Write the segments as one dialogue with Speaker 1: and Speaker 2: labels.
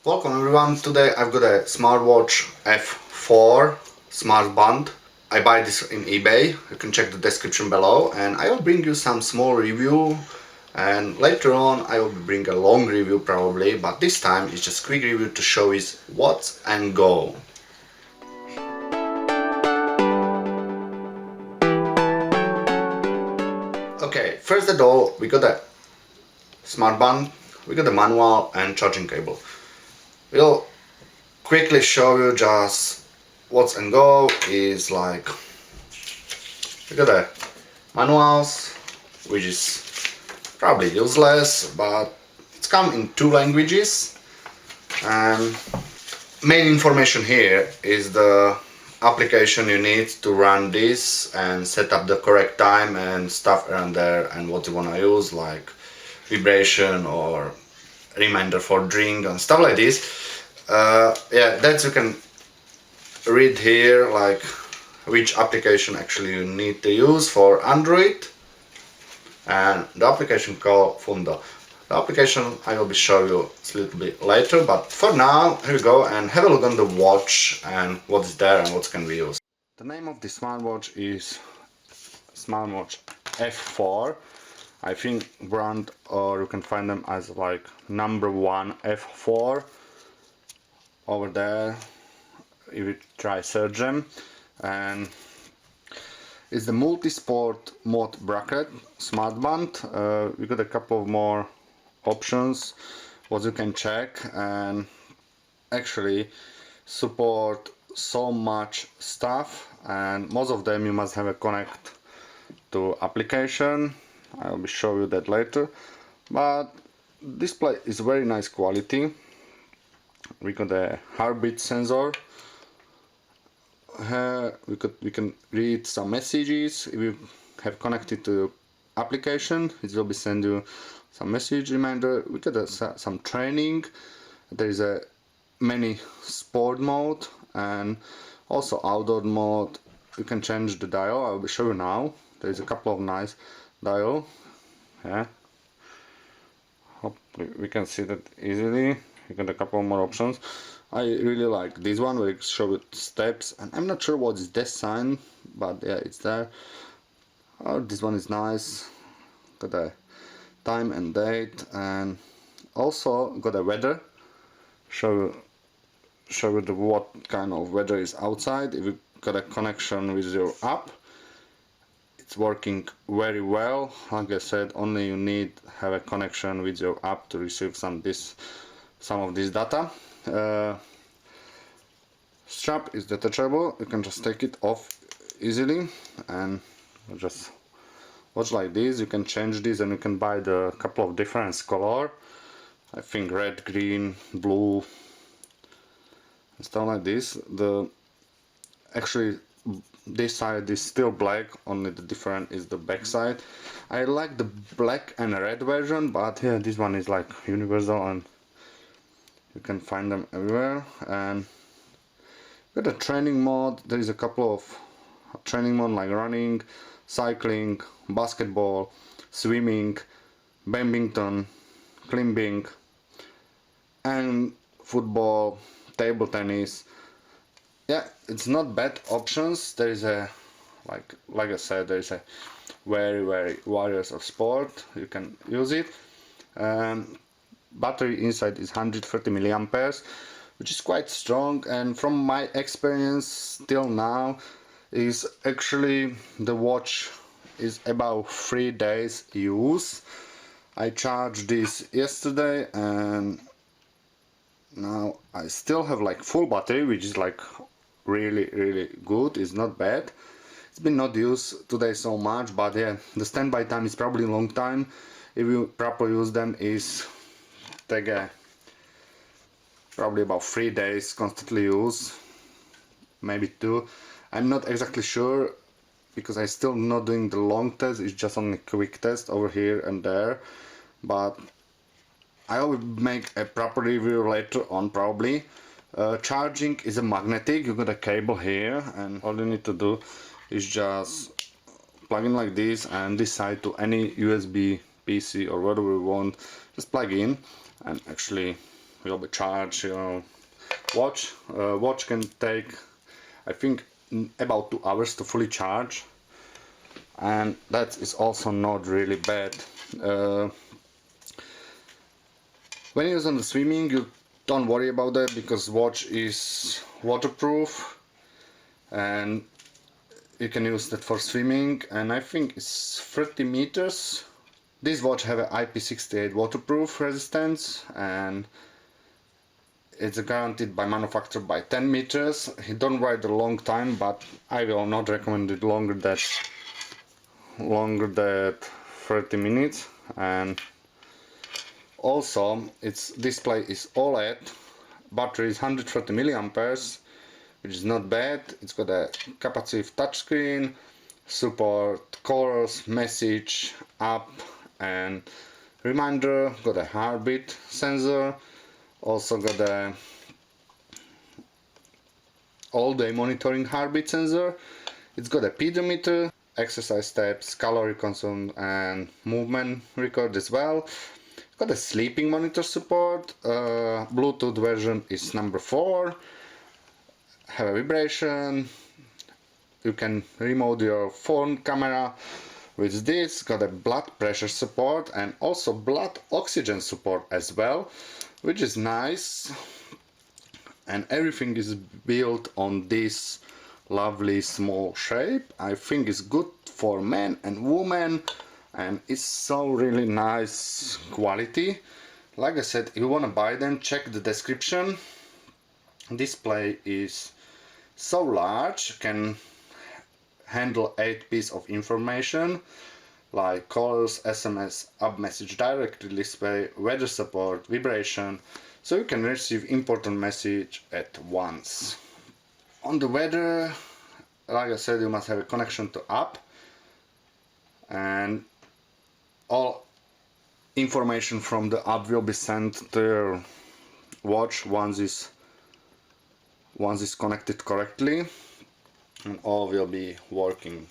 Speaker 1: Welcome everyone. Today I've got a smartwatch F4 Smart Band. I buy this in eBay. You can check the description below, and I will bring you some small review, and later on I will bring a long review probably, but this time it's just quick review to show you what's and go. Okay, first of all we got a smart band, we got the manual and charging cable. We'll quickly show you just what's and go is like we got the manuals, which is probably useless, but it's come in two languages, and main information here is the application you need to run this and set up the correct time and stuff around there, and what you want to use, like vibration or reminder for drink and stuff like this. Yeah, that you can read here, like which application actually you need to use for Android, and the application called Fundo. The application I will be showing you a little bit later, but for now, here we go and have a look on the watch and what's there and what can we use. The name of the smartwatch is Smartwatch F4. I think brand, or you can find them as like #1 F4 over there if you try search them. And it's the multi-sport mode bracelet smartband. We got a couple of more options what you can check, and actually support so much stuff, and most of them you must have a connect to application. I will show you that later, but display is very nice quality. We got a heartbeat sensor. We can read some messages. If you have connected to application, it will be send you some message reminder. We got some training. There is a many sport mode and also outdoor mode. You can change the dial. I will show you now. There is a couple of nice dial. Yeah, hope we can see that easily. You got a couple more options. I really like this one where it shows steps, and I'm not sure what is this sign, but yeah, it's there. Oh, this one is nice. Got a time and date, and also got a weather. Show you what kind of weather is outside. If you got a connection with your app, it's working very well. Like I said, only you need have a connection with your app to receive some of this data. Strap is detachable. You can just take it off easily and just watch like this. You can change this, and you can buy the couple of different color. I think red, green, blue, and stuff like this. Actually this side is still black, only the different is the back side. I like the black and red version, but yeah, this one is like universal and you can find them everywhere. And with the training mode, there is a couple of training mode like running, cycling, basketball, swimming, badminton, climbing, and football, table tennis. Yeah, it's not bad options. There is a like I said, there is a very various of sport. You can use it. Battery inside is 130 milliamperes, which is quite strong, and from my experience till now is actually the watch is about 3 days use. I charged this yesterday and now I still have like full battery, which is like really good. It's not bad. It's been not used today so much, but yeah, the standby time is probably a long time. If you properly use them, is take a probably about 3 days constantly use, maybe 2. I'm not exactly sure because I still not doing the long test. It's just only quick test over here and there, but I will make a proper review later on probably. Charging is a magnetic. You got a cable here, and all you need to do is just plug in like this and this side to any USB PC or whatever you want. Just plug in, and actually will be charged your watch. Watch can take, I think, about 2 hours to fully charge, and that is also not really bad. When you're on the swimming, you don't worry about that because watch is waterproof and you can use that for swimming, and I think it's 30 meters. This watch have an IP68 waterproof resistance, and it's guaranteed by manufacturer by 10 meters. It don't ride a long time, but I will not recommend it longer than 30 minutes. And also its display is OLED, battery is 130 milliamperes, which is not bad. It's got a capacitive touchscreen, support colors, message, app and reminder, got a heartbeat sensor, also got a all-day monitoring heartbeat sensor. It's got a pedometer, exercise steps, calorie consumed and movement record as well. Got a sleeping monitor support, Bluetooth version is number 4, have a vibration, you can remote your phone camera with this, got a blood pressure support and also blood oxygen support as well, which is nice, and everything is built on this lovely small shape. I think it's good for men and women, and it's so really nice quality. Like I said, if you want to buy them, check the description. Display is so large, can handle 8 pieces of information like colors, SMS, app message, directory display, weather support, vibration, so you can receive important message at once. On the weather, like I said, you must have a connection to app, and all information from the app will be sent to your watch once is connected correctly, and all will be working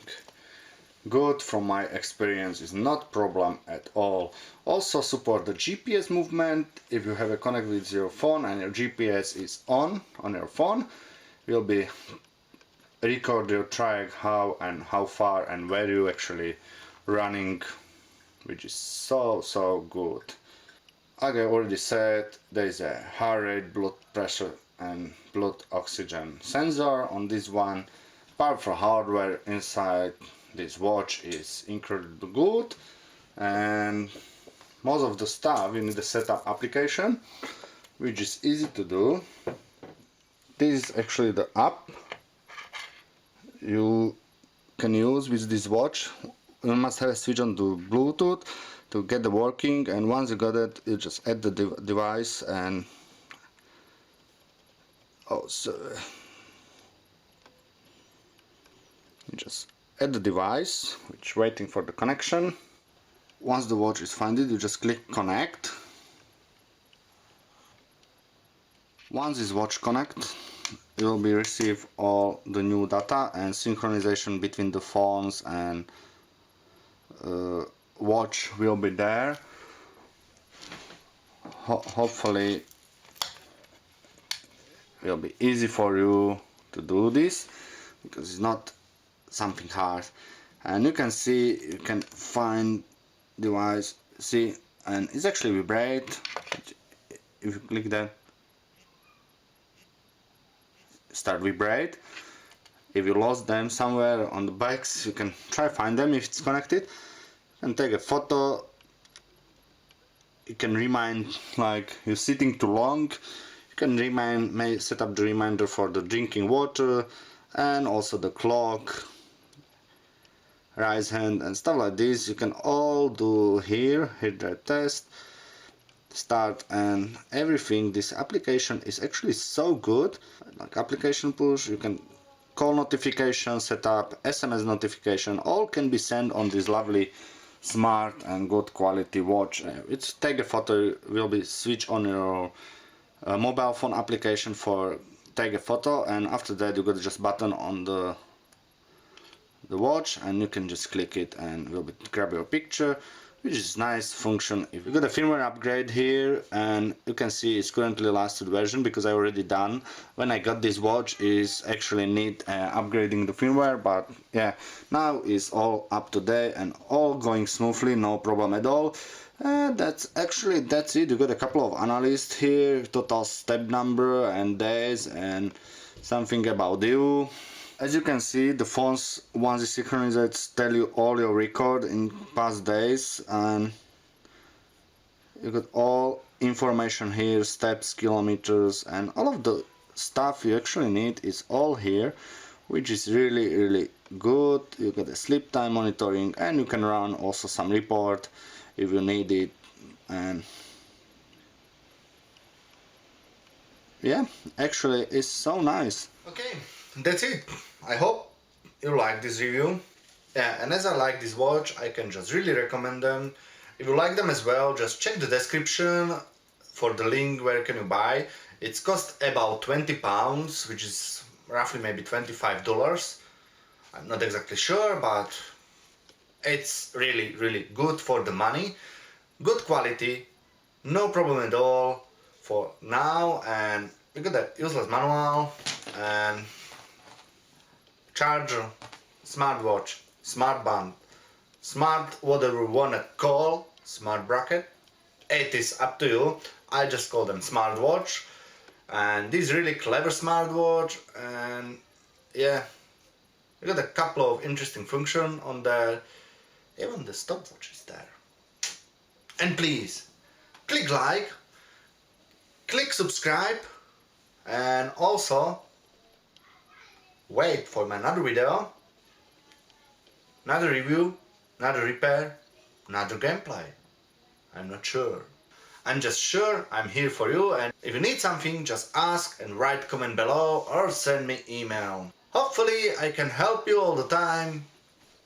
Speaker 1: good. From my experience, is not problem at all. Also support the GPS movement. If you have a connect with your phone and your GPS is on your phone, will be record your track how far and where you actually running, which is so good. Like I already said, there is a heart rate, blood pressure and blood oxygen sensor on this one. Powerful hardware inside this watch is incredibly good, and most of the stuff you need a setup application, which is easy to do. This is actually the app you can use with this watch. You must have a switch on to Bluetooth to get the working, and once you got it, you just add the device and you just add the device, which waiting for the connection. Once the watch is funded, you just click connect. Once this watch connect, you will be receive all the new data and synchronization between the phones and watch will be there. Hopefully it will be easy for you to do this, because it's not something hard. And you can see, you can find device, see, and it's actually vibrate. If you click that, start vibrate. If you lost them somewhere on the bikes, you can try find them if it's connected and take a photo. You can remind, like you're sitting too long, you can may set up the reminder for the drinking water and also the clock, rise hand and stuff like this. You can all do here, hit that test, start and everything. This application is actually so good. Like application push, you can call notification, set up SMS notification, all can be sent on this lovely smart and good quality watch. It's take a photo, will be switch on your mobile phone application for take a photo, and after that you got just button on the watch and you can just click it and will be grab your picture. which is nice function. If you got a firmware upgrade here, and you can see it's currently lasted version because I already done. When I got this watch is actually need upgrading the firmware, but yeah, now is all up to date and all going smoothly, no problem at all. That's it. You got a couple of analysts here, total step number and days and something about you. As you can see, the phones, once it's synchronized, tell you all your record in past days, and you got all information here, steps, kilometers, and all of the stuff you actually need is all here, which is really good. You got the sleep time monitoring, and you can run also some report if you need it. And yeah, actually it's so nice. Okay, that's it. I hope you like this review. Yeah, and as I like this watch, I can just really recommend them. If you like them as well, just check the description for the link where can you buy. It's cost about £20, which is roughly maybe $25. I'm not exactly sure, but it's really good for the money. Good quality, no problem at all for now. And you got the useless manual and charger, smartwatch, smartband, smart whatever you wanna call, smart bracket. It is up to you. I just call them smartwatch. And this really clever smartwatch, and yeah, you got a couple of interesting functions on there. Even the stopwatch is there. And please, click like, click subscribe, and also wait for my another video, another review, another repair, another gameplay. I'm not sure. I'm just sure I'm here for you, and if you need something, just ask and write comment below or send me email. Hopefully I can help you all the time,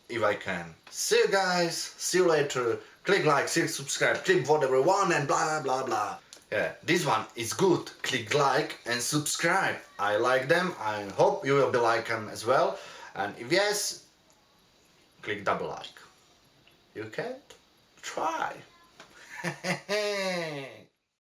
Speaker 1: if I can. See you guys, see you later. Click like, click subscribe, click whatever you want, and blah. Yeah, this one is good. Click like and subscribe. I like them. I hope you will be like them as well. And if yes, click double like. You can't? Try.